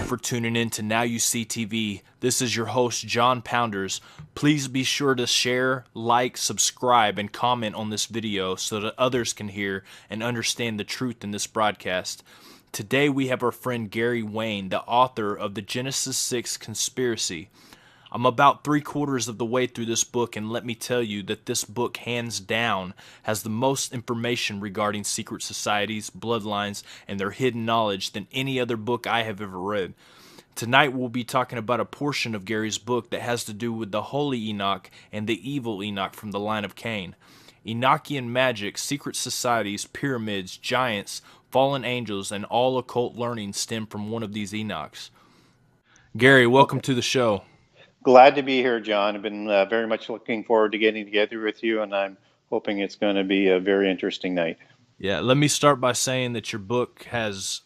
for tuning in to Now You See TV. This is your host, John Pounders. Please be sure to share, like, subscribe, and comment on this video so that others can hear and understand the truth in this broadcast. Today we have our friend Gary Wayne, the author of the Genesis 6 Conspiracy. I'm about 3/4 of the way through this book, and let me tell you that this book, hands down, has the most information regarding secret societies, bloodlines, and their hidden knowledge than any other book I have ever read. Tonight we'll be talking about a portion of Gary's book that has to do with the holy Enoch and the evil Enoch from the line of Cain. Enochian magic, secret societies, pyramids, giants, fallen angels, and all occult learning stem from one of these Enochs. Gary, welcome to the show. Glad to be here, John. I've been very much looking forward to getting together with you, and I'm hoping it's going to be a very interesting night. Yeah, let me start by saying that your book has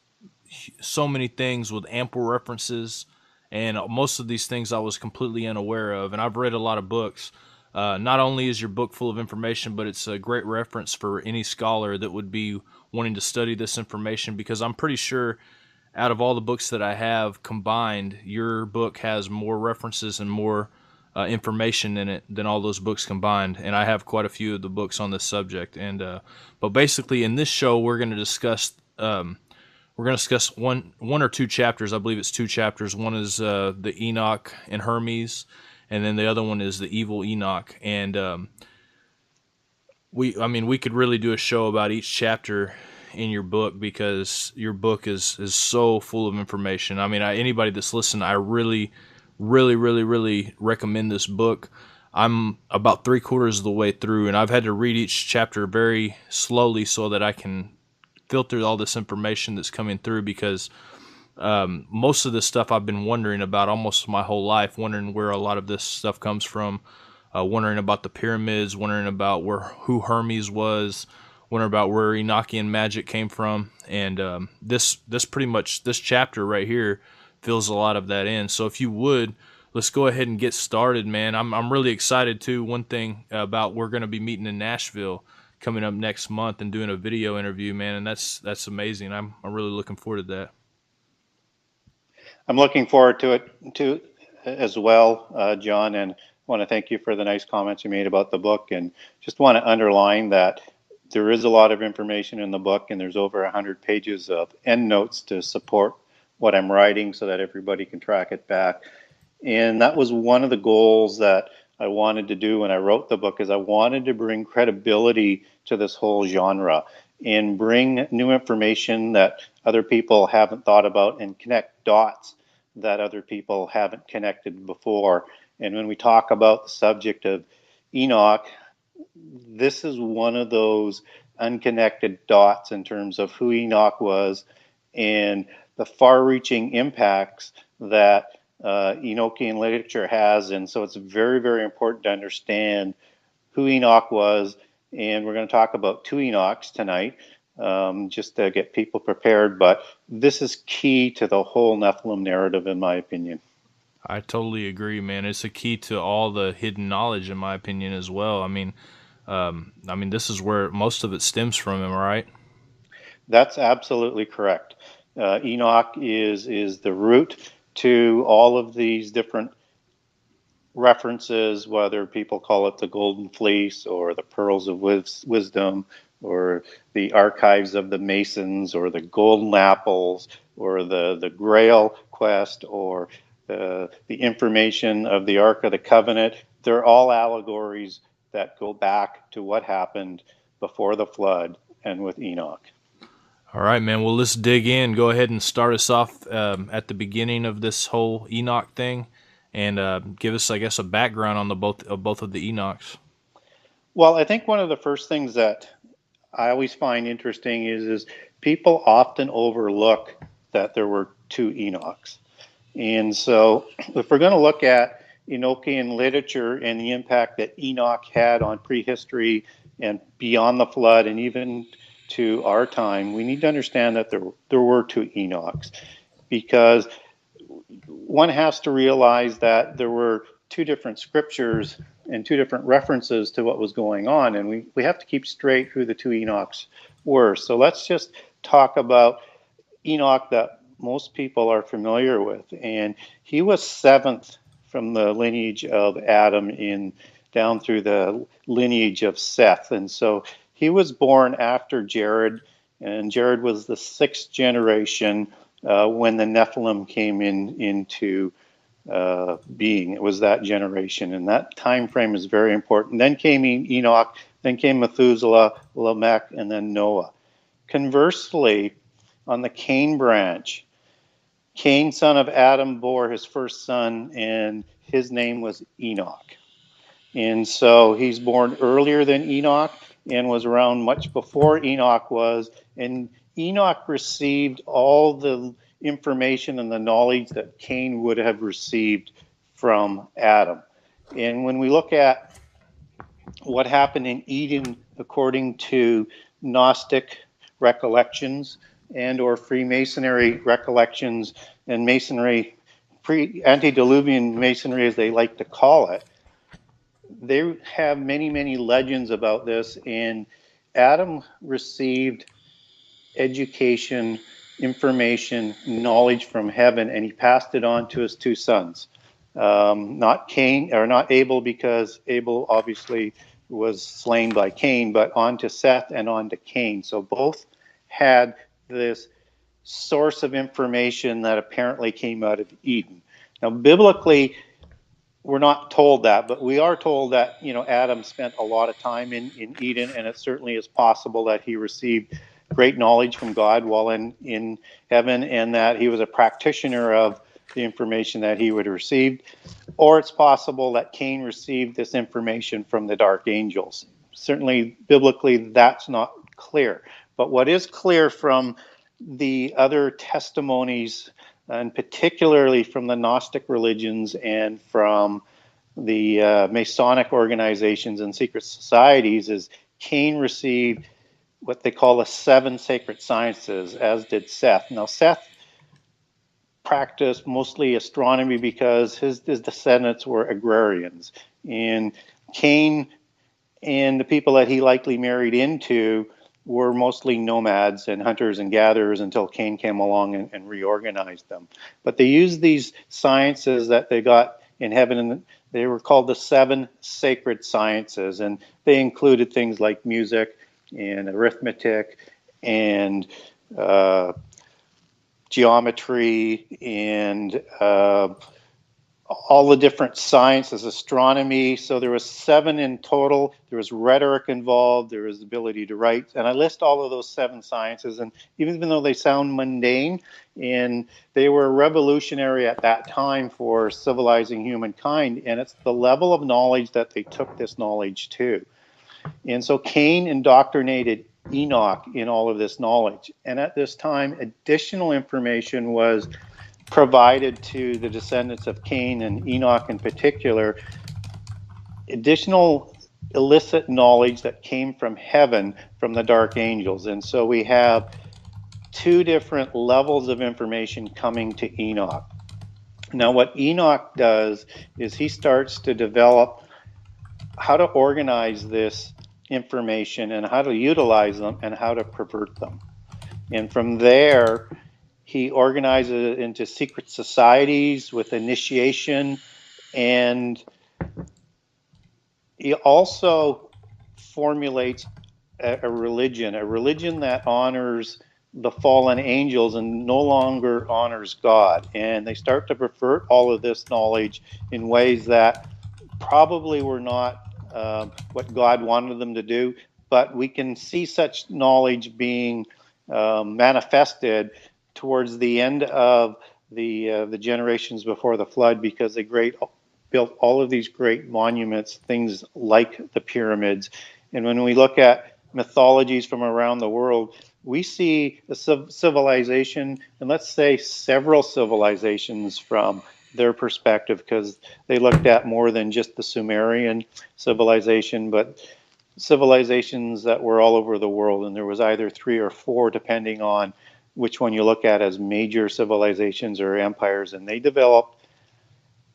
so many things with ample references, and most of these things I was completely unaware of, and I've read a lot of books. Not only is your book full of information, but it's a great reference for any scholar that would be wanting to study this information, because I'm pretty sure out of all the books that I have combined, your book has more references and more information in it than all those books combined. And I have quite a few of the books on this subject. And but basically, in this show, we're going to discuss one or two chapters. I believe it's two chapters. One is the Enoch and Hermes, and then the other one is the evil Enoch. And we could really do a show about each chapter in your book, because your book is so full of information. I mean, anybody that's listening, I really recommend this book. I'm about 3/4 of the way through, and I've had to read each chapter very slowly so that I can filter all this information that's coming through, because most of this stuff I've been wondering about almost my whole life, wondering where a lot of this stuff comes from, wondering about the pyramids, wondering about who Hermes was, wondering about where Enochian magic came from, and this chapter right here fills a lot of that in. So if you would, let's go ahead and get started, man. I'm really excited too. One thing about, we're going to be meeting in Nashville coming up next month and doing a video interview, man, and that's amazing. I'm really looking forward to that. I'm looking forward to it too, as well, John, and I want to thank you for the nice comments you made about the book, and just want to underline that there is a lot of information in the book, and there's over 100 pages of endnotes to support what I'm writing so that everybody can track it back. And that was one of the goals that I wanted to do when I wrote the book, is I wanted to bring credibility to this whole genre and bring new information that other people haven't thought about, and connect dots that other people haven't connected before. And when we talk about the subject of Enoch, this is one of those unconnected dots in terms of who Enoch was and the far-reaching impacts that Enochian literature has. And so it's very, very important to understand who Enoch was. And we're going to talk about two Enochs tonight, just to get people prepared. But this is key to the whole Nephilim narrative, in my opinion. I totally agree, man. It's a key to all the hidden knowledge, in my opinion, as well. I mean, this is where most of it stems from, am I right? That's absolutely correct. Enoch is the root to all of these different references, whether people call it the Golden Fleece or the Pearls of Wisdom, or the Archives of the Masons, or the Golden Apples, or the Grail Quest, or the information of the Ark of the Covenant. They're all allegories that go back to what happened before the flood and with Enoch. All right, man. Well, let's dig in. Go ahead and start us off at the beginning of this whole Enoch thing, and give us, I guess, a background on both of the Enochs. Well, I think one of the first things that I always find interesting is people often overlook that there were two Enochs. And so if we're going to look at Enochian literature and the impact that Enoch had on prehistory and beyond the flood, and even to our time, we need to understand that there were two Enochs, because one has to realize that there were two different scriptures and two different references to what was going on, and we have to keep straight who the two Enochs were. So let's just talk about Enoch that most people are familiar with. And he was seventh from the lineage of Adam down through the lineage of Seth. And so he was born after Jared, and Jared was the sixth generation when the Nephilim came into being. It was that generation, and that time frame is very important. Then came Enoch, then came Methuselah, Lamech, and then Noah. Conversely, on the Cain branch, Cain, son of Adam, bore his first son, and his name was Enoch. And so he's born earlier than Enoch and was around much before Enoch was. And Enoch received all the information and the knowledge that Cain would have received from Adam. And when we look at what happened in Eden according to Gnostic recollections and or Freemasonry recollections and Masonry, antediluvian Masonry as they like to call it, they have many, many legends about this. And Adam received education, information, knowledge from heaven, and he passed it on to his two sons. Not Cain, or not Abel, because Abel obviously was slain by Cain, but on to Seth and on to Cain. So both had this source of information that apparently came out of Eden. Now, biblically, we're not told that, but we are told that, Adam spent a lot of time in Eden, and it certainly is possible that he received great knowledge from God while in heaven, and that he was a practitioner of the information that he would have received. Or it's possible that Cain received this information from the dark angels. Certainly, biblically, that's not clear. But what is clear from the other testimonies, and particularly from the Gnostic religions and from the Masonic organizations and secret societies, is Cain received what they call the 7 sacred sciences, as did Seth. Now, Seth practiced mostly astronomy because his descendants were agrarians. And Cain and the people that he likely married into were mostly nomads and hunters and gatherers until Cain came along and reorganized them. But they used these sciences that they got in heaven, and they were called the 7 sacred sciences. And they included things like music and arithmetic and geometry and all the different sciences, astronomy. So there was 7 in total. There was rhetoric involved. There was the ability to write. And I list all of those 7 sciences. And even though they sound mundane, and they were revolutionary at that time for civilizing humankind, and it's the level of knowledge that they took this knowledge to. And so Cain indoctrinated Enoch in all of this knowledge. And at this time, additional information was provided to the descendants of Cain, and Enoch in particular, additional illicit knowledge that came from heaven from the dark angels. And so we have 2 different levels of information coming to Enoch. Now, what Enoch does is he starts to develop how to organize this information and how to utilize them and how to pervert them. And from there, he organizes it into secret societies with initiation, and he also formulates a religion that honors the fallen angels and no longer honors God. And they start to pervert all of this knowledge in ways that probably were not what God wanted them to do, but we can see such knowledge being manifested towards the end of the generations before the flood, because they built all of these great monuments, things like the pyramids. And when we look at mythologies from around the world, we see a civilization, and let's say several civilizations from their perspective, because they looked at more than just the Sumerian civilization, but civilizations that were all over the world. And there was either 3 or 4, depending on which one you look at as major civilizations or empires. And they developed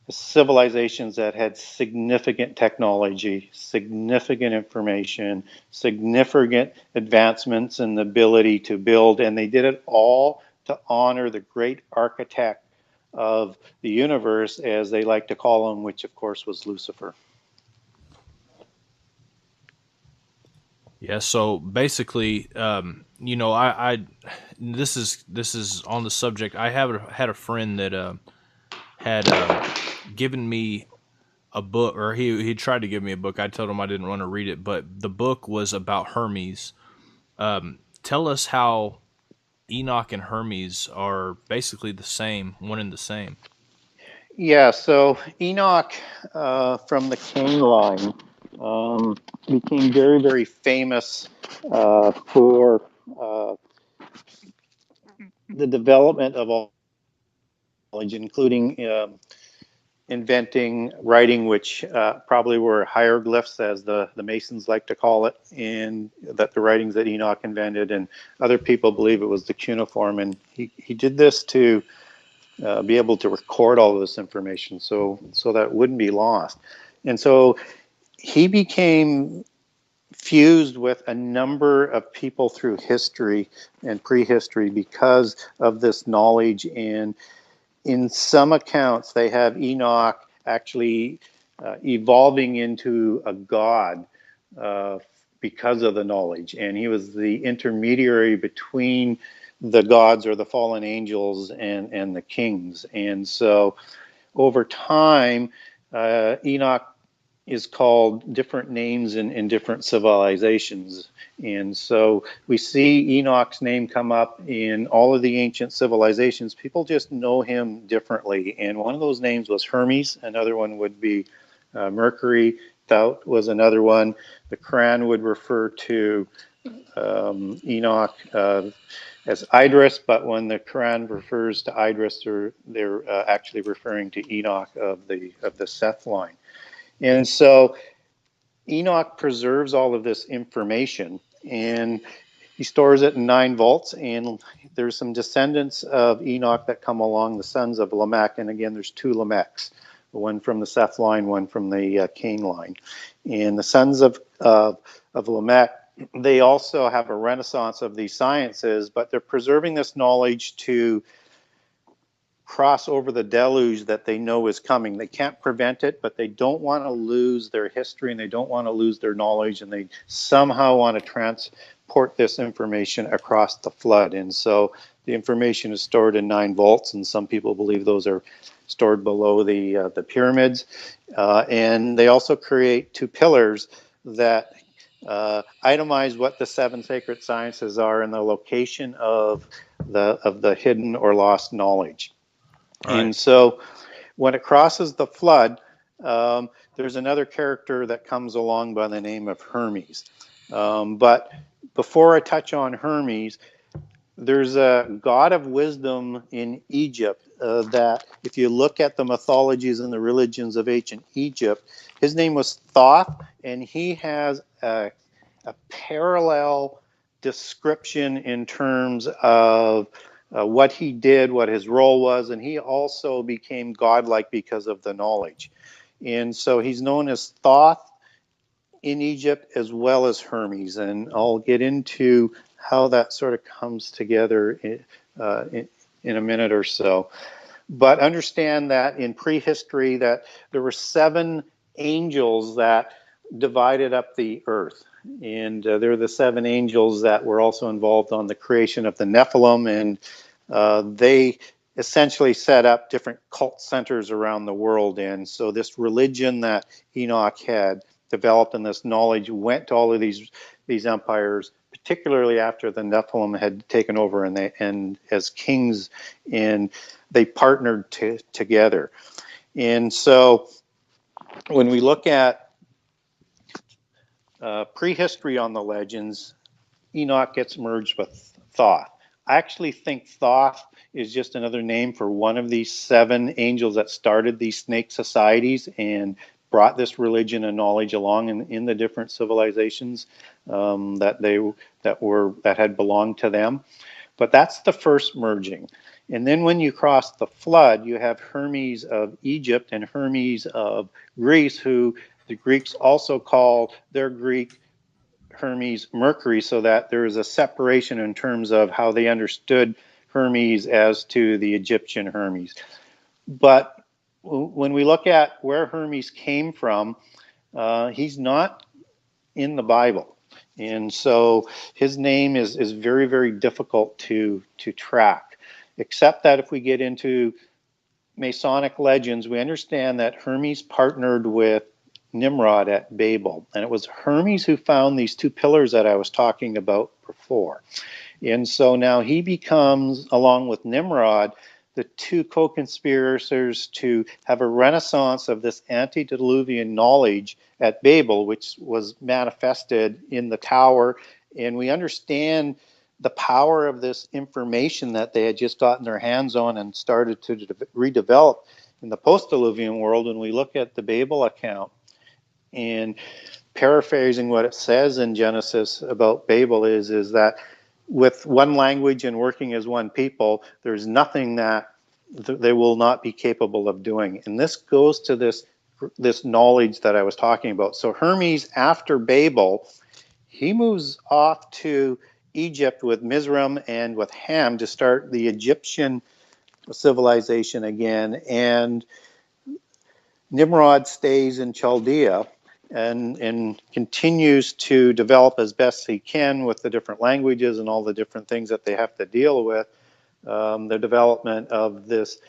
civilizations that had significant technology, significant information, significant advancements in the ability to build. And they did it all to honor the great architect of the universe, as they like to call him, which of course was Lucifer. Yeah, so basically, I this is on the subject. I had a friend that had given me a book, or he tried to give me a book. I told him I didn't want to read it, but the book was about Hermes. Tell us how Enoch and Hermes are basically the same, one and the same. Yeah, so Enoch from the Cain line became very, very famous for the development of all knowledge, including inventing writing, which probably were hieroglyphs, as the Masons like to call it, and that the writings that Enoch invented, and other people believe it was the cuneiform. And he did this to be able to record all of this information so that it wouldn't be lost. And so he became fused with a number of people through history and prehistory because of this knowledge. And in some accounts, they have Enoch actually evolving into a god because of the knowledge. And he was the intermediary between the gods, or the fallen angels, and the kings. And so over time, Enoch is called different names in different civilizations. And so we see Enoch's name come up in all of the ancient civilizations. People just know him differently. And one of those names was Hermes. Another one would be Mercury. Thout was another one. The Quran would refer to Enoch as Idris, but when the Quran refers to Idris, they're actually referring to Enoch of the Seth line. And so Enoch preserves all of this information, and he stores it in 9 vaults. And there's some descendants of Enoch that come along, the sons of Lamech. And again, there's 2 Lamechs, one from the Seth line, one from the Cain line. And the sons of Lamech, they also have a renaissance of these sciences, but they're preserving this knowledge to cross over the deluge that they know is coming. They can't prevent it, but they don't want to lose their history, and they don't want to lose their knowledge, and they somehow want to transport this information across the flood. And so the information is stored in 9 vaults, and some people believe those are stored below the pyramids. And they also create 2 pillars that itemize what the 7 sacred sciences are and the location of the hidden or lost knowledge. Right. And so when it crosses the flood, there's another character that comes along by the name of Hermes. But before I touch on Hermes, there's a god of wisdom in Egypt that, if you look at the mythologies and the religions of ancient Egypt, his name was Thoth, and he has a parallel description in terms of what he did, what his role was, and he also became godlike because of the knowledge. And so he's known as Thoth in Egypt, as well as Hermes, and I'll get into how that sort of comes together in a minute or so. But understand that in prehistory that there were 7 angels that divided up the earth. And they're the 7 angels that were also involved on the creation of the Nephilim. And they essentially set up different cult centers around the world. And so this religion that Enoch had developed, and this knowledge went to all of these empires, particularly after the Nephilim had taken over and as kings, and they partnered together. And so when we look at prehistory on the legends, Enoch gets merged with Thoth. I actually think Thoth is just another name for one of these 7 angels that started these snake societies and brought this religion and knowledge along in the different civilizations that had belonged to them. But that's the first merging. And then when you cross the flood, you have Hermes of Egypt and Hermes of Greece, who the Greeks also call their Greek Hermes Mercury, so that there is a separation in terms of how they understood Hermes as to the Egyptian Hermes. But when we look at where Hermes came from, he's not in the Bible. And so his name is very, very difficult to track, except that if we get into Masonic legends, we understand that Hermes partnered with Nimrod at Babel. And it was Hermes who found these two pillars that I was talking about before. And so now he becomes, along with Nimrod, the two co-conspirators to have a renaissance of this antediluvian knowledge at Babel, which was manifested in the tower. And we understand the power of this information that they had just gotten their hands on and started to redevelop in the post-diluvian world. When we look at the Babel account, and paraphrasing what it says in Genesis about Babel is that with one language and working as one people, there's nothing that they will not be capable of doing. And this goes to this knowledge that I was talking about. So Hermes, after Babel, he moves off to Egypt with Mizraim and with Ham to start the Egyptian civilization again. And Nimrod stays in Chaldea and continues to develop as best he can with the different languages and all the different things that they have to deal with, the development of this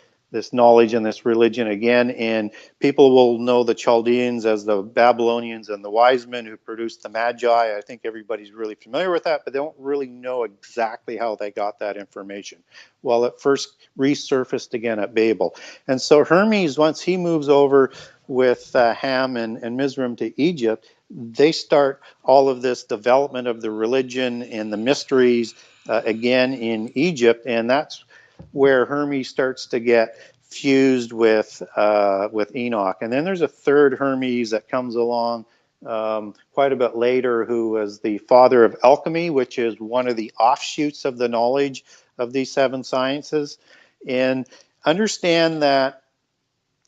knowledge and this religion again. And people will know the Chaldeans as the Babylonians and the wise men who produced the Magi. I think everybody's really familiar with that, but they don't really know exactly how they got that information. Well, it first resurfaced again at Babel. And so Hermes, once he moves over with Ham and Mizraim to Egypt, they start all of this development of the religion and the mysteries again in Egypt, and that's where Hermes starts to get fused with Enoch. And then there's a third Hermes that comes along quite a bit later, who was the father of alchemy, which is one of the offshoots of the knowledge of these seven sciences. And understand that,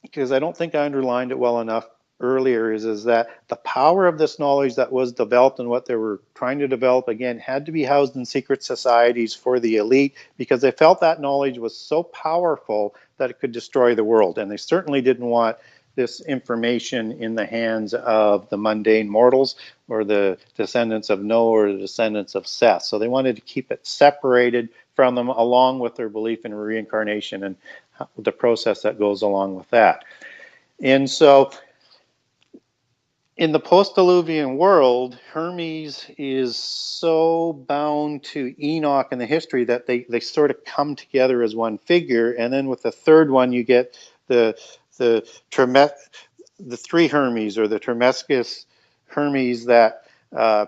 because I don't think I underlined it well enough earlier, is that the power of this knowledge that was developed and what they were trying to develop again had to be housed in secret societies for the elite, because they felt that knowledge was so powerful that it could destroy the world. And they certainly didn't want this information in the hands of the mundane mortals or the descendants of Noah or the descendants of Seth. So they wanted to keep it separated from them, along with their belief in reincarnation and the process that goes along with that. And so in the post-diluvian world, Hermes is so bound to Enoch and the history that they sort of come together as one figure. And then with the third one, you get the three Hermes, or the Trismegistus Hermes, that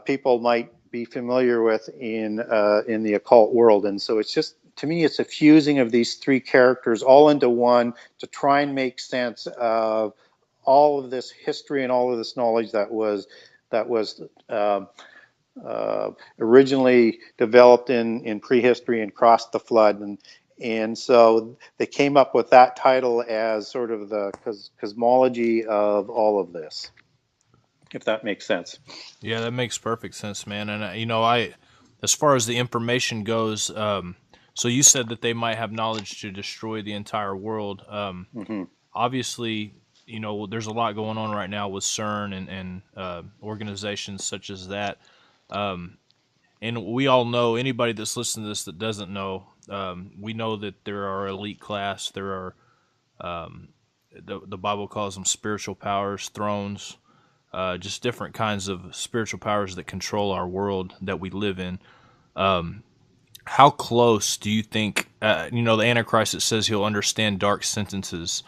people might be familiar with in the occult world. And so it's just, to me, it's a fusing of these three characters all into one to try and make sense of all of this history and all of this knowledge that was originally developed in prehistory and crossed the flood. And so they came up with that title as sort of the cosmology of all of this, if that makes sense. Yeah, that makes perfect sense, man. And as far as the information goes, so you said that they might have knowledge to destroy the entire world. Obviously, there's a lot going on right now with CERN and organizations such as that. And we all know, anybody that's listening to this that doesn't know, we know that there are elite class. There are, the Bible calls them spiritual powers, thrones, just different kinds of spiritual powers that control our world that we live in. How close do you think, the Antichrist, it says he'll understand dark sentences.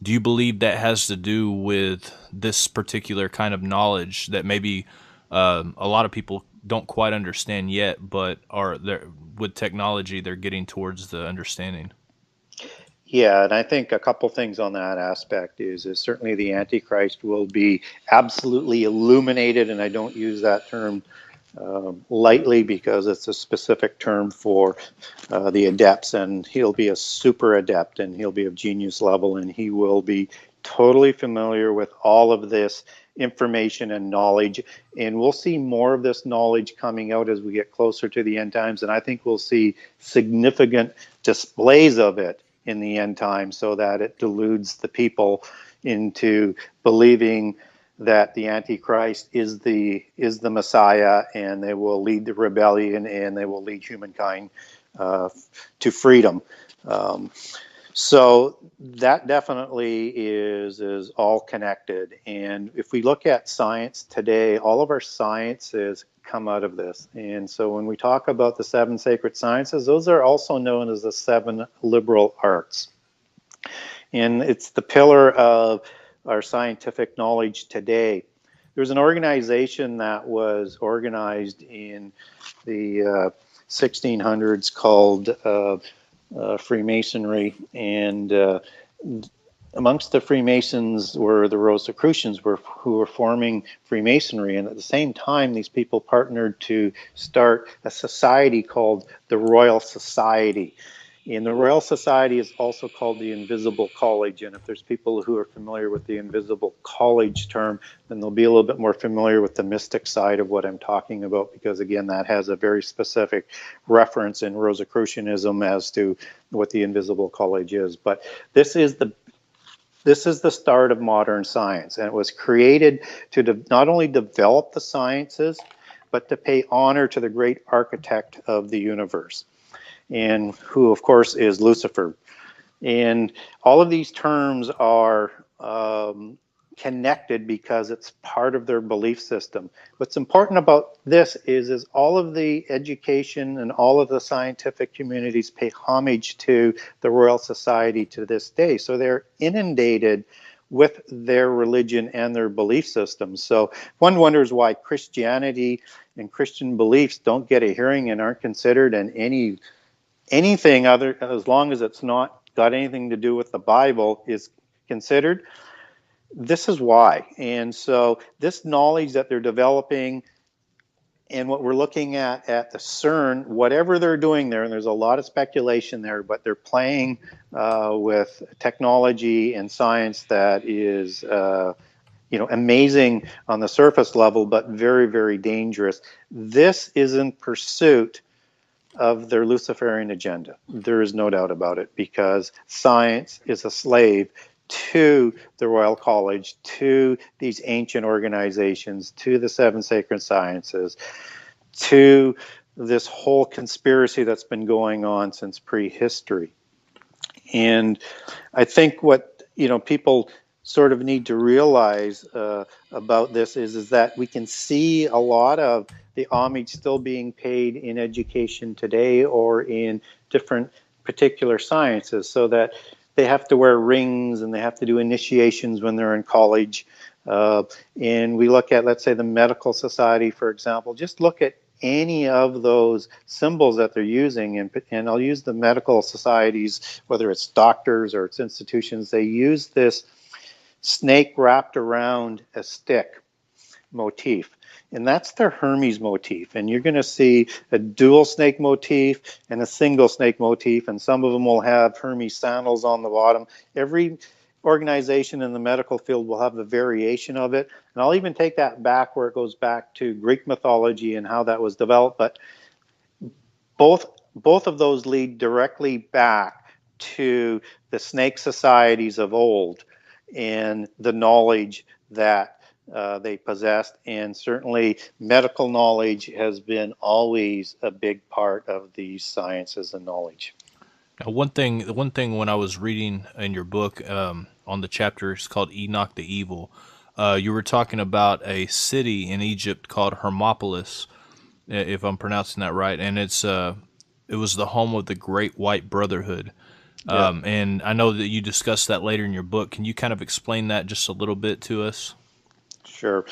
Do you believe that has to do with this particular kind of knowledge that maybe a lot of people don't quite understand yet, but are there with technology they're getting towards the understanding? Yeah, and I think a couple things on that aspect is certainly the Antichrist will be absolutely illuminated, and I don't use that term lightly, because it's a specific term for the adepts, and he'll be a super adept, and he'll be of genius level, and he will be totally familiar with all of this information and knowledge. And we'll see more of this knowledge coming out as we get closer to the end times. And I think we'll see significant displays of it in the end times, so that it deludes the people into believing that the Antichrist is the Messiah, and they will lead the rebellion, and they will lead humankind to freedom. So that definitely is all connected. And if we look at science today, all of our sciences come out of this. And so when we talk about the 7 sacred sciences, those are also known as the 7 liberal arts. And it's the pillar of our scientific knowledge today. There's an organization that was organized in the 1600s called Freemasonry, and amongst the Freemasons were the Rosicrucians, who were forming Freemasonry, and at the same time these people partnered to start a society called the Royal Society. And the Royal Society is also called the Invisible College, and if there's people who are familiar with the Invisible College term, then they'll be a little bit more familiar with the mystic side of what I'm talking about, because again, that has a very specific reference in Rosicrucianism as to what the Invisible College is. But this is the start of modern science, and it was created to not only develop the sciences, but to pay honor to the great architect of the universe, and who, of course, is Lucifer. And all of these terms are connected because it's part of their belief system. What's important about this is all of the education and all of the scientific communities pay homage to the Royal Society to this day. So they're inundated with their religion and their belief systems. So one wonders why Christianity and Christian beliefs don't get a hearing and aren't considered in anything other, as long as it's not got anything to do with the Bible, is considered. This is why. And so this knowledge that they're developing, and what we're looking at the CERN, whatever they're doing there, and there's a lot of speculation there, but they're playing with technology and science that is amazing on the surface level, but very, very dangerous. This is in pursuit of their Luciferian agenda. There is no doubt about it, because science is a slave to the Royal College, to these ancient organizations, to the 7 sacred sciences, to this whole conspiracy that's been going on since prehistory. And I think what people sort of need to realize about this is that we can see a lot of the homage still being paid in education today, or in different particular sciences, so that they have to wear rings and they have to do initiations when they're in college. And we look at, let's say, the medical society, for example. Just look at any of those symbols that they're using, and I'll use the medical societies, whether it's doctors or it's institutions, they use this snake wrapped around a stick motif. And that's their Hermes motif. And you're going to see a dual snake motif and a single snake motif, and some of them will have Hermes sandals on the bottom. Every organization in the medical field will have a variation of it. And I'll even take that back, where it goes back to Greek mythology and how that was developed. But both of those lead directly back to the snake societies of old and the knowledge that they possessed. And certainly medical knowledge has been always a big part of these sciences and knowledge. Now, one thing when I was reading in your book on the chapter, it's called Enoch the Evil, you were talking about a city in Egypt called Hermopolis, if I'm pronouncing that right, and it was the home of the Great White Brotherhood. Yeah. And I know that you discussed that later in your book. Can you kind of explain that just a little bit to us? Sure.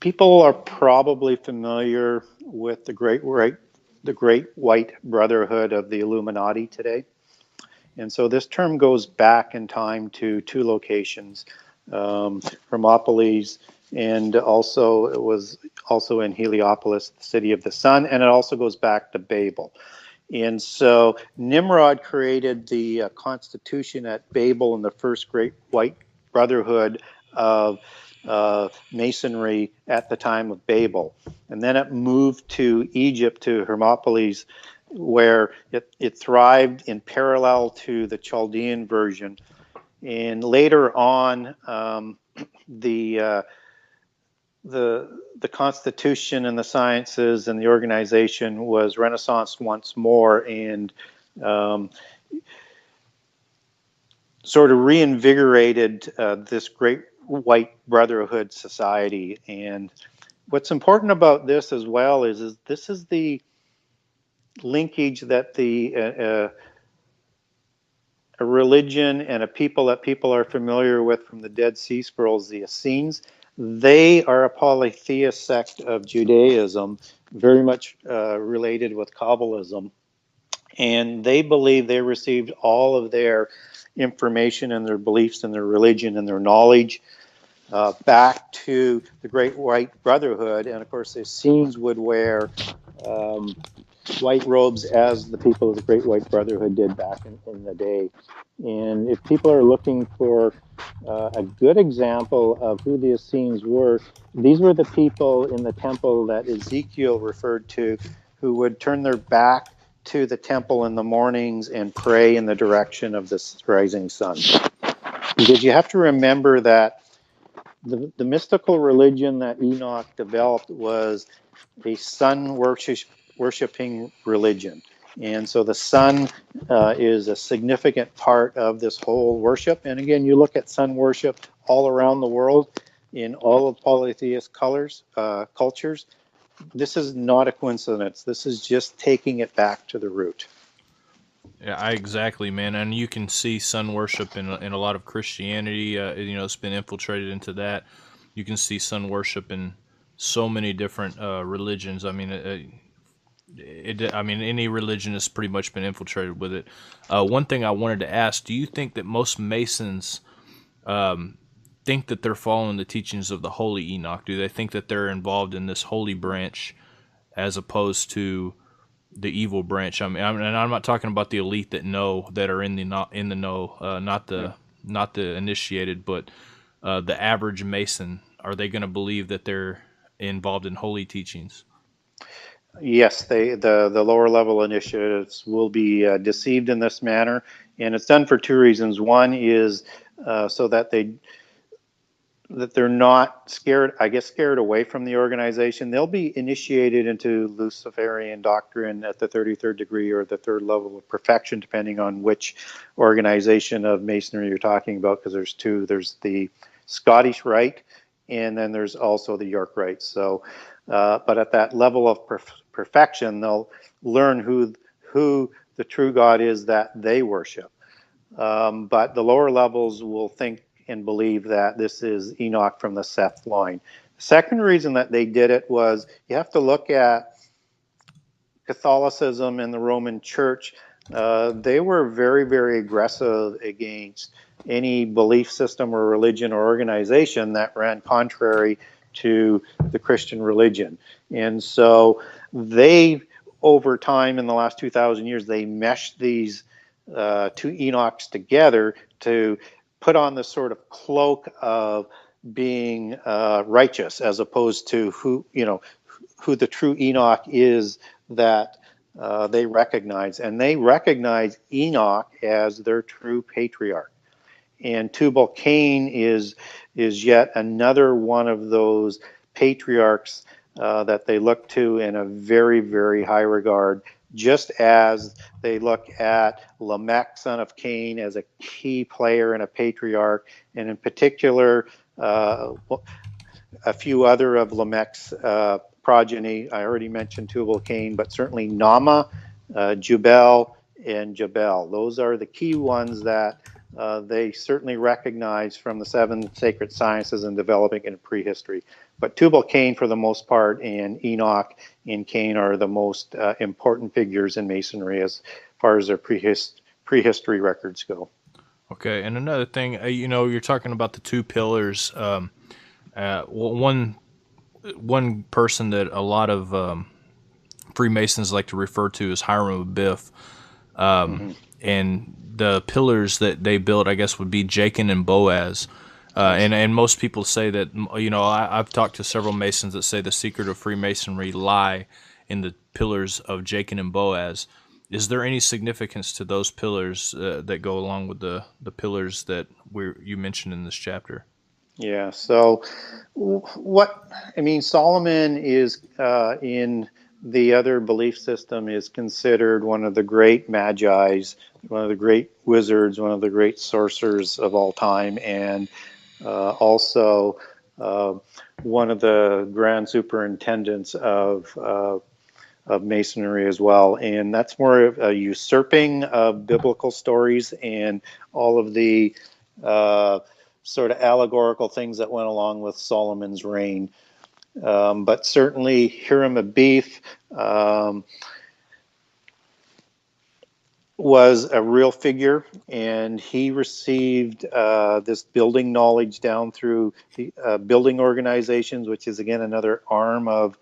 People are probably familiar with the Great White Brotherhood of the Illuminati today. And so this term goes back in time to 2 locations, Hermopolis, and also it was also in Heliopolis, the city of the sun, and it also goes back to Babel. And so Nimrod created the constitution at Babel in the first Great White Brotherhood of masonry at the time of Babel. And then it moved to Egypt, to Hermopolis, where it thrived in parallel to the Chaldean version. And later on, the Constitution and the sciences and the organization was renaissanced once more, and sort of reinvigorated this great white brotherhood society. And what's important about this as well is this is the linkage that a religion and a people that people are familiar with from the Dead Sea Scrolls, the Essenes. They are a polytheist sect of Judaism, very much related with Kabbalism. And they believe they received all of their information and their beliefs and their religion and their knowledge back to the Great White Brotherhood. And of course, the Essenes would wear white robes as the people of the Great White Brotherhood did back in the day. And if people are looking for a good example of who the Essenes were, these were the people in the temple that Ezekiel referred to, who would turn their back to the temple in the mornings and pray in the direction of the rising sun. Because you have to remember that the mystical religion that Enoch developed was a sun worshiping religion. And so the sun is a significant part of this whole worship. And again, you look at sun worship all around the world in all of polytheist cultures. This is not a coincidence. This is just taking it back to the root. Yeah, exactly, man. And you can see sun worship in a lot of Christianity. It's been infiltrated into that. You can see sun worship in so many different religions. I mean, any religion has pretty much been infiltrated with it. One thing I wanted to ask: do you think that most Masons think that they're following the teachings of the Holy Enoch? Do they think that they're involved in this holy branch as opposed to the evil branch? And I'm not talking about the elite that are in the know, not the initiated, but the average Mason. Are they going to believe that they're involved in holy teachings? Yes, the lower level initiates will be deceived in this manner, and it's done for two reasons. One is so that they're not scared away from the organization. They'll be initiated into Luciferian doctrine at the 33rd degree or the third level of perfection, depending on which organization of Masonry you're talking about, because there's two. There's the Scottish Rite, and then there's also the York Rite. So, but at that level of perfection, they'll learn who the true God is that they worship. But the lower levels will think and believe that this is Enoch from the Seth line. The second reason that they did it was you have to look at Catholicism and the Roman Church. They were very, very aggressive against any belief system or religion or organization that ran contrary to the Christian religion. And so they, over time in the last 2,000 years, they meshed these two Enochs together to put on this sort of cloak of being righteous, as opposed to who the true Enoch is that they recognize. And they recognize Enoch as their true patriarch. And Tubal-Cain is yet another one of those patriarchs that they look to in a very, very high regard, just as they look at Lamech, son of Cain, as a key player and a patriarch, and in particular, a few other of Lamech's progeny. I already mentioned Tubal-Cain, but certainly Nama, Jubal, and Jabal. Those are the key ones that they certainly recognize from the seven sacred sciences and developing in prehistory. But Tubal-Cain, for the most part, and Enoch and Cain are the most important figures in Masonry as far as their prehistory records go. Okay, and another thing, you're talking about the two pillars. One person that a lot of Freemasons like to refer to as Hiram Abiff, and the pillars that they built, I guess, would be Jachin and Boaz. And most people say that, I've talked to several Masons that say the secret of Freemasonry lie in the pillars of Jachin and Boaz. Is there any significance to those pillars that go along with the pillars that you mentioned in this chapter? Yeah. So, Solomon is in the other belief system is considered one of the great magi's, one of the great wizards, one of the great sorcerers of all time, and also one of the grand superintendents of Masonry as well. And that's more of a usurping of biblical stories and all of the sort of allegorical things that went along with Solomon's reign. But certainly Hiram Abiff was a real figure, and he received this building knowledge down through the building organizations, which is again another arm of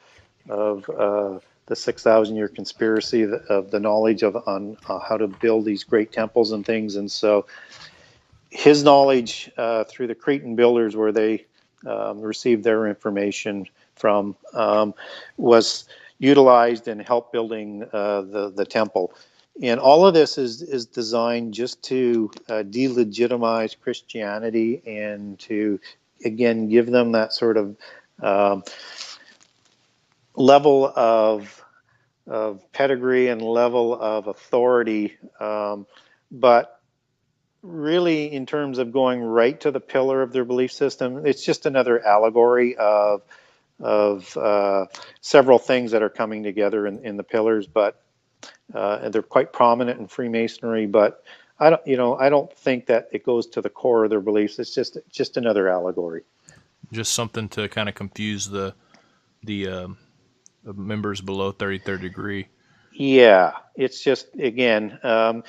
the 6,000 year conspiracy of the knowledge on how to build these great temples and things. And so his knowledge through the Cretan builders, where they received their information from, was utilized and helped building the temple. And all of this is designed just to delegitimize Christianity and to, again, give them that sort of level of pedigree and level of authority. But really, in terms of going right to the pillar of their belief system, it's just another allegory of several things that are coming together in the pillars. But and they're quite prominent in Freemasonry, but I don't think that it goes to the core of their beliefs. It's just another allegory. Just something to kind of confuse the members below 33rd degree. Yeah, it's just, again, and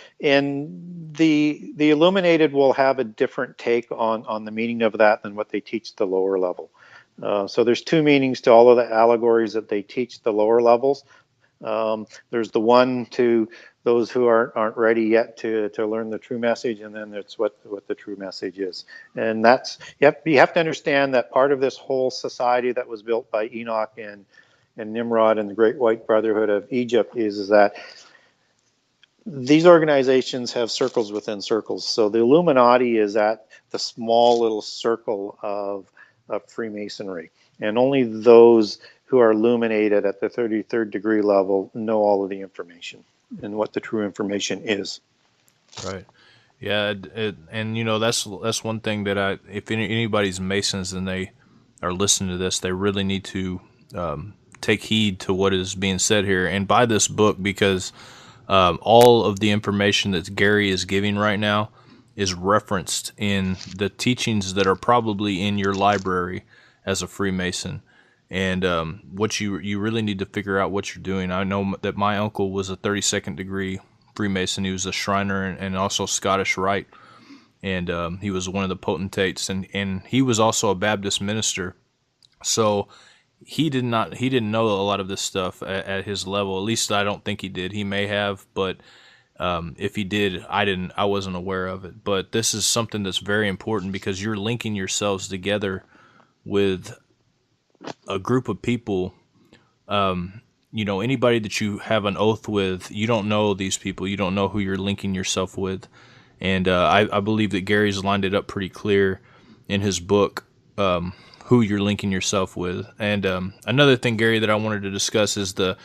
the Illuminated will have a different take on the meaning of that than what they teach the lower level. So there's two meanings to all of the allegories that they teach the lower levels. There's the one to those who aren't ready yet to learn the true message, and then it's what the true message is. And that's, you have to understand that part of this whole society that was built by Enoch and Nimrod and the Great White Brotherhood of Egypt is that these organizations have circles within circles. So the Illuminati is at the small little circle of Freemasonry, and only those who are illuminated at the 33rd degree level know all of the information and what the true information is. Right. Yeah, and that's one thing that if anybody's Masons and they are listening to this, they really need to take heed to what is being said here and buy this book, because all of the information that Gary is giving right now is referenced in the teachings that are probably in your library as a Freemason. And what you really need to figure out what you're doing. I know that my uncle was a 32nd degree Freemason. He was a Shriner and also Scottish Rite, and he was one of the potentates, and he was also a Baptist minister. So he didn't know a lot of this stuff at his level. At least I don't think he did. He may have, but if he did, I wasn't aware of it. But this is something that's very important, because you're linking yourselves together with a group of people. Anybody that you have an oath with, you don't know these people. You don't know who you're linking yourself with. And I believe that Gary's lined it up pretty clear in his book, who you're linking yourself with. And another thing, Gary, that I wanted to discuss is the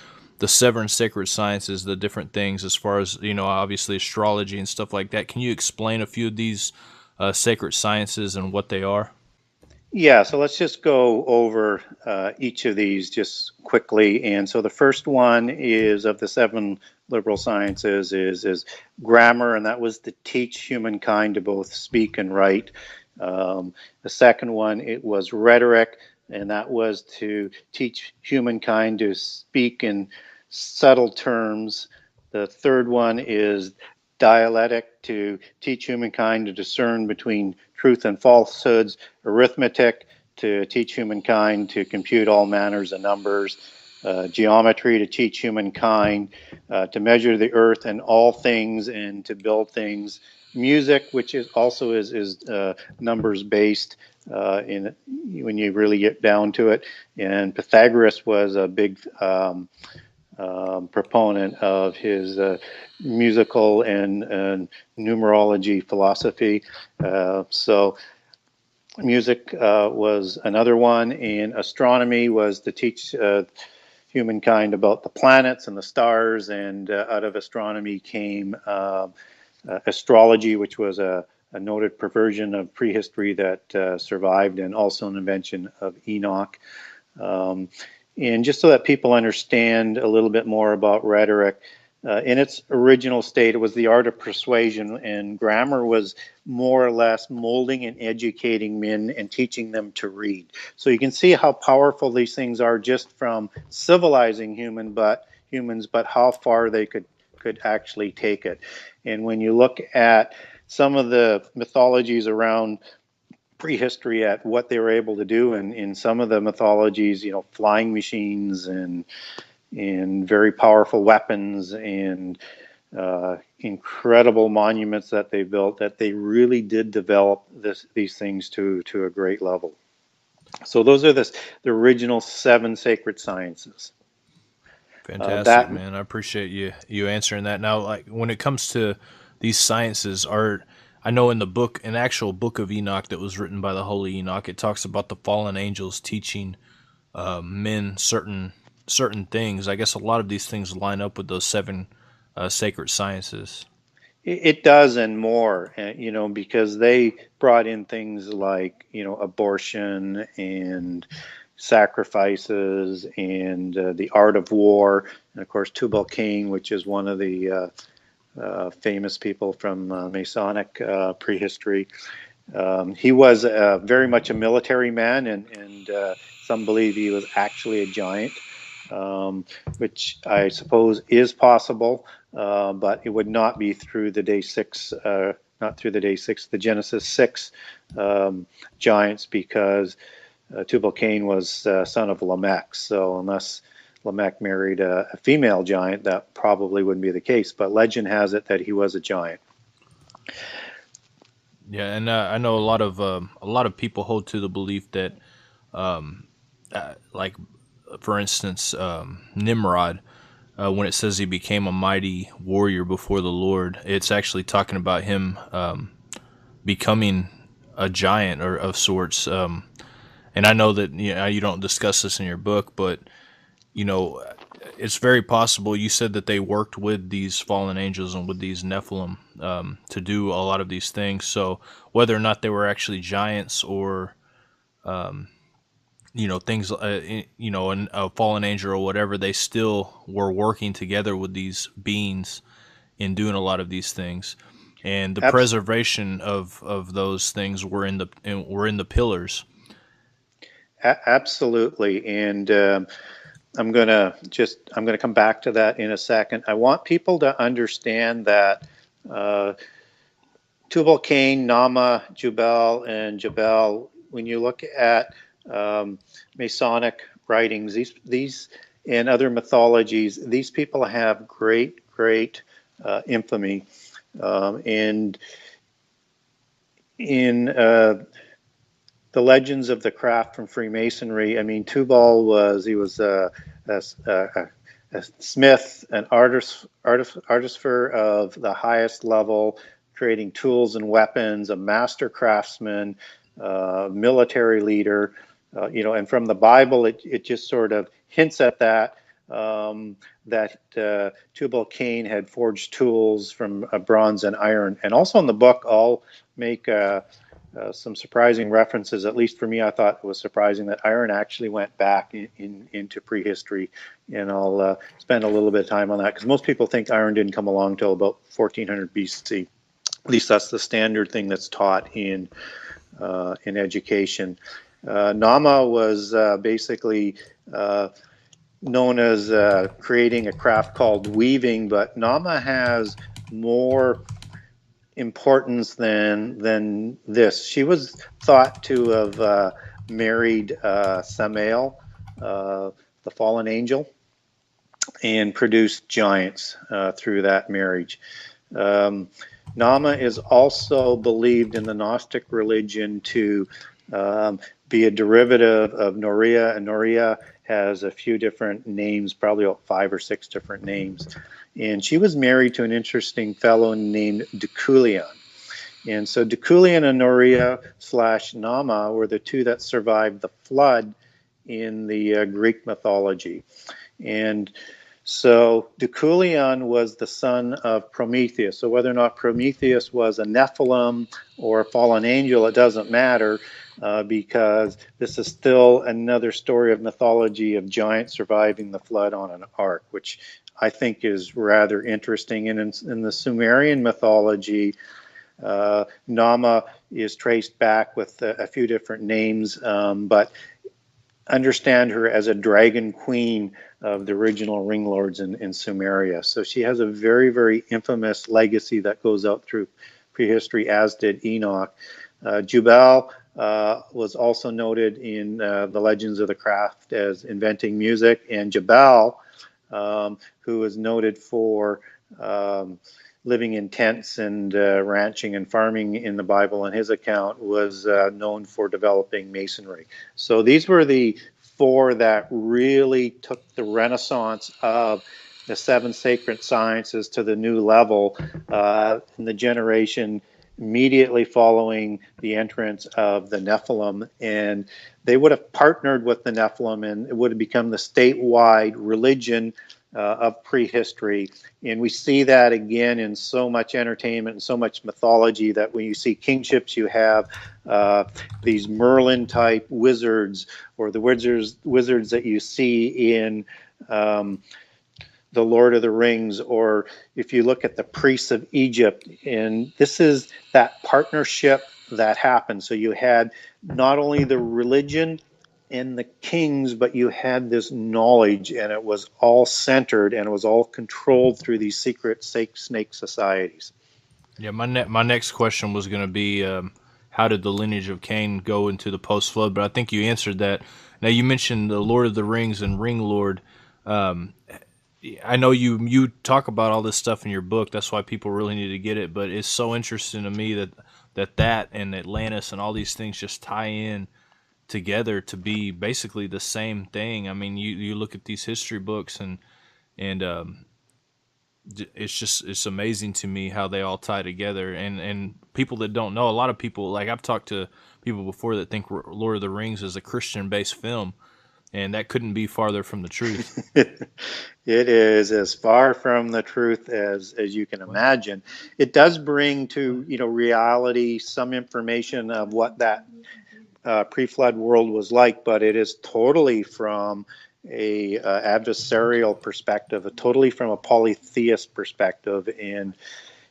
7 sacred sciences, the different things as far as, obviously astrology and stuff like that. Can you explain a few of these sacred sciences and what they are? Yeah, so let's just go over each of these just quickly. And so the first one is of the 7 liberal sciences is grammar, and that was to teach humankind to both speak and write. The second one, it was rhetoric, and that was to teach humankind to speak in subtle terms. The third one is dialectic, to teach humankind to discern between truth and falsehoods. Arithmetic, to teach humankind to compute all manners of numbers. Geometry, to teach humankind to measure the earth and all things and to build things music, which is also is numbers based in when you really get down to it. And Pythagoras was a big proponent of his musical and numerology philosophy. So music was another one, and astronomy was to teach humankind about the planets and the stars, and out of astronomy came astrology, which was a noted perversion of prehistory that survived, and also an invention of Enoch. And just so that people understand a little bit more about rhetoric, in its original state, it was the art of persuasion, and grammar was more or less molding and educating men and teaching them to read. So you can see how powerful these things are just from civilizing humans, but how far they could actually take it. And when you look at some of the mythologies around prehistory at what they were able to do, and in some of the mythologies, flying machines and very powerful weapons and incredible monuments that they built, that they really did develop these things to a great level. So those are the original 7 sacred sciences. Fantastic, man. I appreciate you answering that. Now, like when it comes to these sciences, I know in the book, an actual book of Enoch that was written by the Holy Enoch, it talks about the fallen angels teaching men certain things. I guess a lot of these things line up with those 7 sacred sciences. It does, and more, because they brought in things like, abortion and sacrifices and the art of war, and of course Tubal-Cain, which is one of the famous people from Masonic prehistory. He was very much a military man, and some believe he was actually a giant, which I suppose is possible, but it would not be through the the Genesis 6 giants, because Tubal-Cain was son of Lamech. So unless Lamech married a female giant, that probably wouldn't be the case. But legend has it that he was a giant. Yeah, and I know a lot of people hold to the belief that, like for instance, Nimrod, when it says he became a mighty warrior before the Lord, it's actually talking about him becoming a giant or of sorts. And I know that you don't discuss this in your book, but it's very possible. You said that they worked with these fallen angels and with these Nephilim to do a lot of these things. So whether or not they were actually giants or things, a fallen angel or whatever, they still were working together with these beings in doing a lot of these things. And the preservation of those things were in the pillars. Absolutely, and I'm gonna come back to that in a second. I want people to understand that Tubal-Cain, Nama, Jubal, and Jabal. When you look at Masonic writings, these and other mythologies, these people have great infamy, and in the legends of the craft from Freemasonry, I mean, Tubal was a smith, an artificer of the highest level, creating tools and weapons, a master craftsman, military leader, and from the Bible, it just sort of hints at that, that Tubal-Cain had forged tools from bronze and iron. And also in the book, I'll make some surprising references. At least for me, I thought it was surprising that iron actually went back into prehistory, and I'll spend a little bit of time on that, because most people think iron didn't come along till about 1400 BC. At least that's the standard thing that's taught in education. Nama was basically known as creating a craft called weaving, but Nama has more importance than this. She was thought to have married Samael, the fallen angel, and produced giants through that marriage. Nama is also believed in the Gnostic religion to be a derivative of Norea, and Norea has a few different names, probably about 5 or 6 different names. And she was married to an interesting fellow named Deucalion. And so Deucalion and Norea / Nama were the two that survived the flood in the Greek mythology. And so Deucalion was the son of Prometheus. So whether or not Prometheus was a Nephilim or a fallen angel, it doesn't matter, because this is still another story of mythology of giants surviving the flood on an ark, which I think is rather interesting. And in the Sumerian mythology, Nama is traced back with a few different names, but understand her as a dragon queen of the original ring lords in Sumeria. So she has a very, very infamous legacy that goes out through prehistory, as did Enoch. Jubal was also noted in the Legends of the Craft as inventing music, and Jabal, who is noted for living in tents and ranching and farming in the Bible, on his account, was known for developing masonry. So these were the 4 that really took the renaissance of the 7 sacred sciences to the new level in the generation immediately following the entrance of the Nephilim. And they would have partnered with the Nephilim, and it would have become the statewide religion of prehistory. And we see that again in so much entertainment and so much mythology, that when you see kingships, you have these Merlin type wizards, or the wizards that you see in the Lord of the Rings, or if you look at the priests of Egypt. And this is that partnership that happened. So you had not only the religion and the kings, but you had this knowledge, and it was all centered, and it was all controlled through these secret snake societies. Yeah, my next question was going to be, how did the lineage of Cain go into the post flood? But I think you answered that. Now, you mentioned the Lord of the Rings and Ring Lord. I know you talk about all this stuff in your book. That's why people really need to get it. But it's so interesting to me that and Atlantis and all these things just tie in together to be basically the same thing. I mean, you look at these history books, and it's amazing to me how they all tie together. And people that don't know, a lot of people, like I've talked to people before that think Lord of the Rings is a Christian-based film, and that couldn't be farther from the truth. It is as far from the truth as you can imagine. It does bring to reality some information of what that pre-flood world was like, but it is totally from a adversarial perspective, totally from a polytheist perspective. And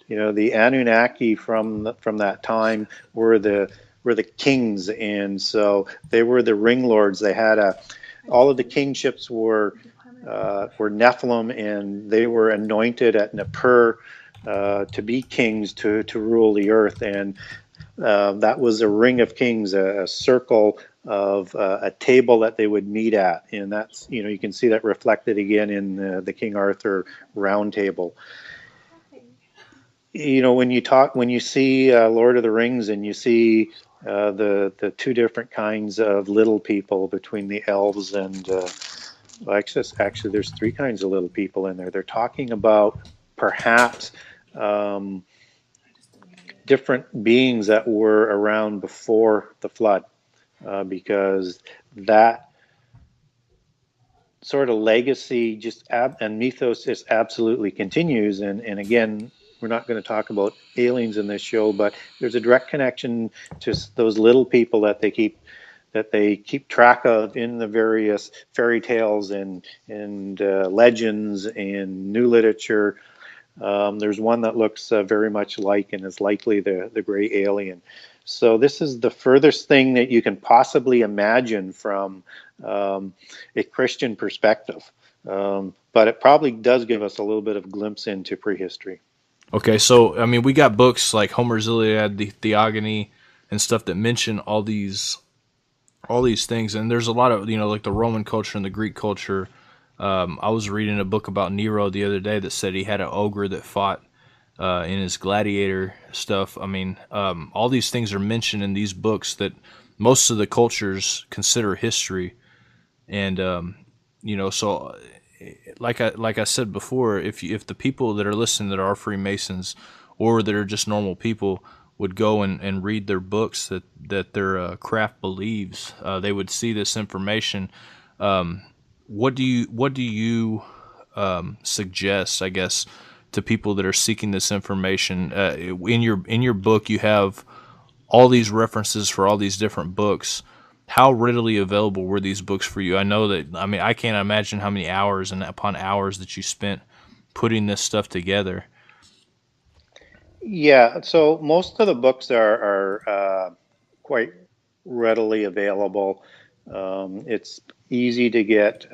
the Anunnaki from that time were the kings, and so they were the ring lords. They had all of the kingships were Nephilim, and they were anointed at Nippur to be kings, to rule the earth. And that was a ring of kings, a circle of a table that they would meet at. And that's, you can see that reflected again in the King Arthur round table. When you see Lord of the Rings, and you see the 2 different kinds of little people between the elves and actually there's 3 kinds of little people in there. They're talking about perhaps different beings that were around before the flood, because that sort of legacy and mythos just absolutely continues. And again, we're not going to talk about aliens in this show, but there's a direct connection to those little people that they keep track of in the various fairy tales and legends and new literature. There's one that looks very much like, and is likely the gray alien. So this is the furthest thing that you can possibly imagine from a Christian perspective. But it probably does give us a little bit of glimpse into prehistory. Okay, so I mean, we got books like Homer's Iliad, the Theogony, and stuff that mention all these things, and there's a lot of like the Roman culture and the Greek culture. I was reading a book about Nero the other day that said he had an ogre that fought in his gladiator stuff. I mean, all these things are mentioned in these books that most of the cultures consider history. And so like I said before, if the people that are listening that are Freemasons or that are just normal people would go and read their books that their craft believes, they would see this information. What do you suggest, I guess, to people that are seeking this information? In your book, you have all these references for all these different books. How readily available were these books for you? I know that, I mean, I can't imagine how many hours and upon hours that you spent putting this stuff together. Yeah, so most of the books are quite readily available. It's easy to get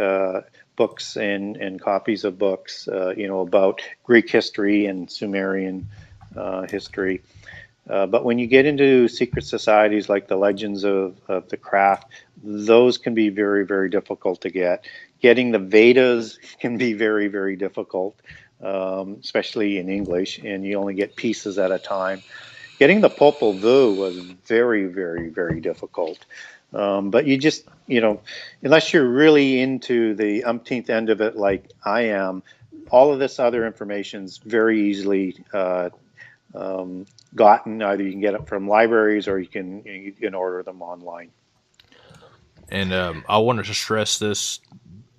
books and copies of books, about Greek history and Sumerian history. But when you get into secret societies like the Legends of the Craft, those can be very, very difficult to get. Getting the Vedas can be very, very difficult, especially in English, and you only get pieces at a time. Getting the Popol Vuh was very, very, very difficult. But you just, unless you're really into the umpteenth end of it like I am, all of this other information's very easily gotten. Either you can get it from libraries or you can order them online. And I wanted to stress this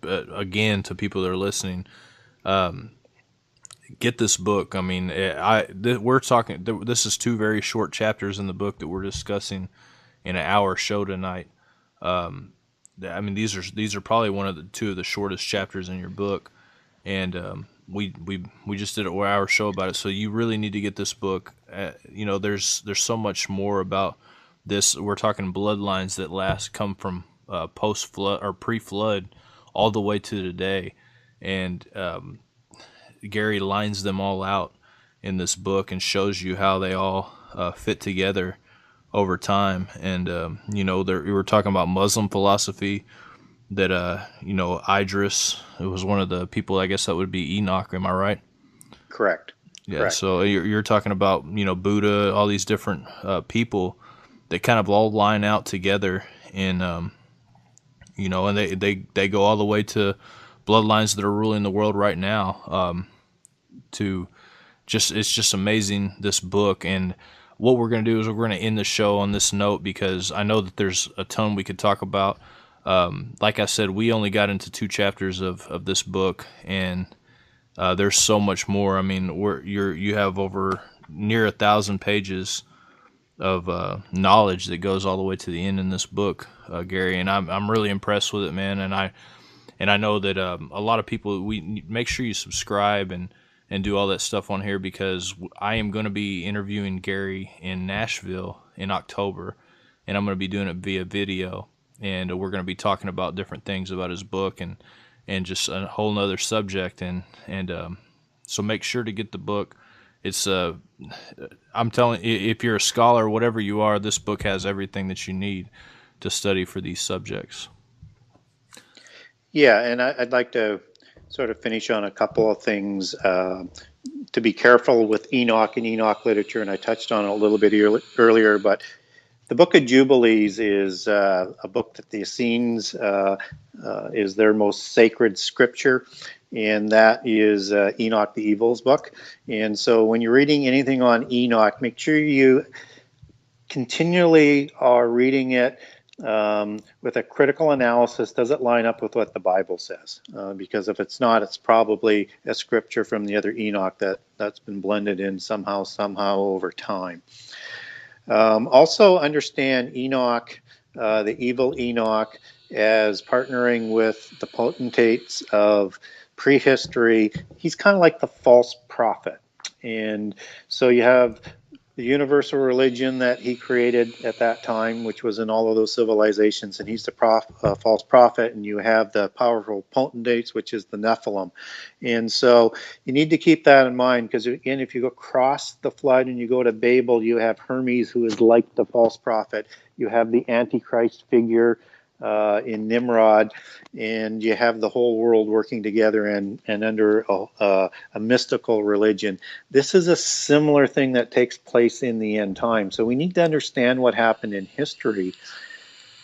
again to people that are listening. Get this book. I mean, we're talking. This is two very short chapters in the book that we're discussing in an hour show tonight. I mean, these are probably one of the two of the shortest chapters in your book, and we just did an hour show about it. So you really need to get this book. There's so much more about this. We're talking bloodlines that come from post flood or pre flood all the way to today, and Gary lines them all out in this book and shows you how they all fit together over time. And we were talking about Muslim philosophy, that Idris, it was one of the people, I guess that would be Enoch. Am I right? Correct. Yeah. Correct. So you're talking about Buddha, all these different people that kind of all line out together in and they go all the way to bloodlines that are ruling the world right now. To just It's just amazing, this book. And what we're going to do is we're going to end the show on this note, because I know that there's a ton we could talk about. Like I said, we only got into two chapters of this book, and there's so much more. I mean, you have over near 1,000 pages of knowledge that goes all the way to the end in this book, Gary. And I'm really impressed with it, man. And I know that a lot of people, we make sure you subscribe and do all that stuff on here, because I am going to be interviewing Gary in Nashville in October, and I'm going to be doing it via video, and we're going to be talking about different things about his book and just a whole nother subject. And so make sure to get the book. It's I'm telling you, if you're a scholar, whatever you are, this book has everything that you need to study for these subjects. Yeah, and I'd like to sort of finish on a couple of things to be careful with Enoch and Enoch literature, and I touched on it a little bit earlier, but the Book of Jubilees is a book that the Essenes is their most sacred scripture, and that is Enoch the Evil's book. And so when you're reading anything on Enoch, make sure you continually are reading it with a critical analysis. Does it line up with what the Bible says? Because if it's not, it's probably a scripture from the other Enoch that's been blended in somehow over time. Also understand Enoch, the evil Enoch, as partnering with the potentates of prehistory. He's kind of like the false prophet. And so you have the universal religion that he created at that time, which was in all of those civilizations, and he's the false prophet, and you have the powerful potentates, which is the Nephilim. And so you need to keep that in mind, because again, if you go across the flood and you go to Babel, you have Hermes, who is like the false prophet. You have the Antichrist figure, in Nimrod, and you have the whole world working together and under a mystical religion. This is a similar thing that takes place in the end time. So we need to understand what happened in history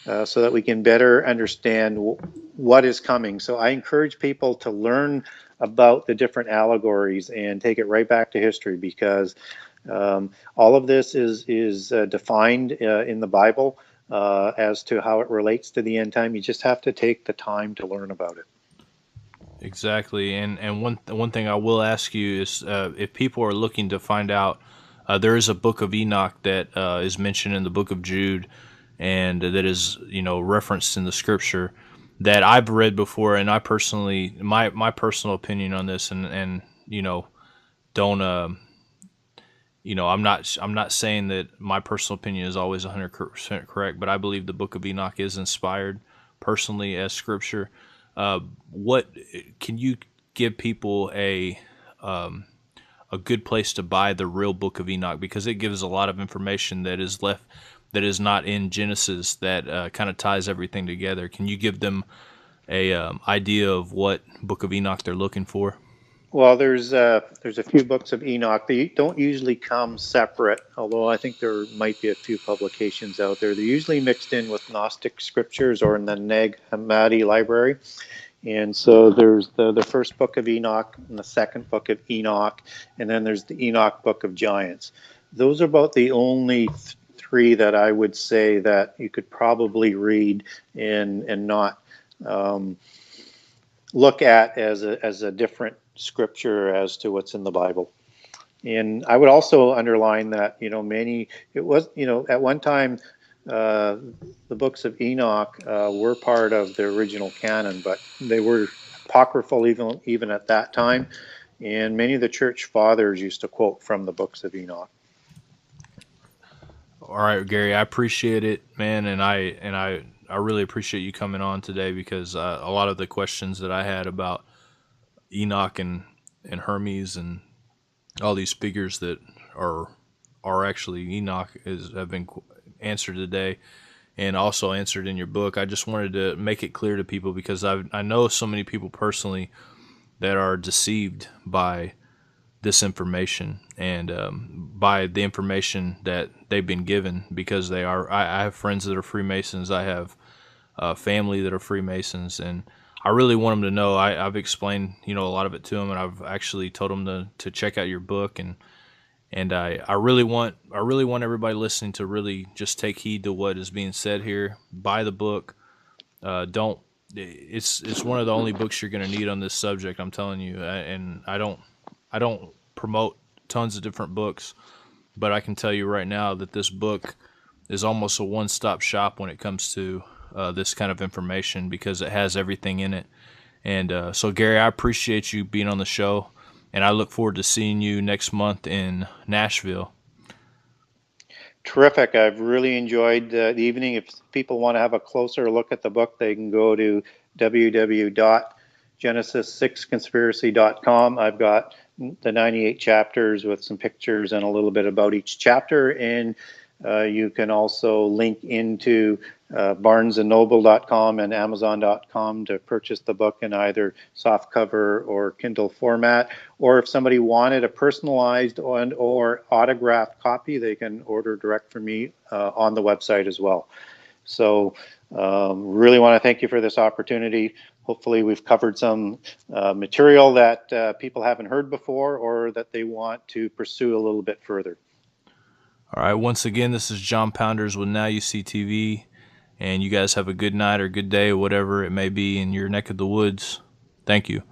so that we can better understand what is coming. So I encourage people to learn about the different allegories and take it right back to history, because all of this is defined in the Bible as to how it relates to the end time. You just have to take the time to learn about it. Exactly, and one thing I will ask you is if people are looking to find out, there is a book of Enoch that is mentioned in the book of Jude, and that is referenced in the scripture that I've read before, and I personally my personal opinion on this, and don't I'm not saying that my personal opinion is always 100% correct, but I believe the book of Enoch is inspired personally as scripture. What can you give people a good place to buy the real book of Enoch, because it gives a lot of information that is not in Genesis that kind of ties everything together. Can you give them a idea of what book of Enoch they're looking for? Well, there's a few books of Enoch. They don't usually come separate, although I think there might be a few publications out there. They're usually mixed in with Gnostic scriptures or in the Nag Hammadi library. And so there's the first book of Enoch and the second book of Enoch, and then there's the Enoch book of giants. Those are about the only three that I would say that you could probably read and not look at as a different scripture as to what's in the Bible. And I would also underline that at one time the books of Enoch were part of the original canon, but they were apocryphal even at that time. And many of the church fathers used to quote from the books of Enoch. All right, Gary, I appreciate it, man, and I really appreciate you coming on today, because a lot of the questions that I had about Enoch and Hermes and all these figures that are actually Enoch have been answered today, and also answered in your book. I just wanted to make it clear to people, because I know so many people personally that are deceived by this information and by the information that they've been given, because they are. I have friends that are Freemasons. I have family that are Freemasons, and I really want them to know. I've explained a lot of it to them, and I've actually told them to check out your book, and I really want everybody listening to really just take heed to what is being said here. Buy the book. Don't. It's one of the only books you're going to need on this subject. I'm telling you, and I don't promote tons of different books, but I can tell you right now that this book is almost a one-stop shop when it comes to this kind of information, because it has everything in it. And so, Gary, I appreciate you being on the show, and I look forward to seeing you next month in Nashville. Terrific. I've really enjoyed the evening. If people want to have a closer look at the book, they can go to www.genesis6conspiracy.com. I've got the 98 chapters with some pictures and a little bit about each chapter, and you can also link into barnesandnoble.com and amazon.com to purchase the book in either softcover or Kindle format. Or if somebody wanted a personalized or autographed copy, they can order direct from me on the website as well. So really want to thank you for this opportunity. Hopefully we've covered some material that people haven't heard before, or that they want to pursue a little bit further. All right, once again, this is John Pounders with Now You See TV, and you guys have a good night or good day or whatever it may be in your neck of the woods. Thank you.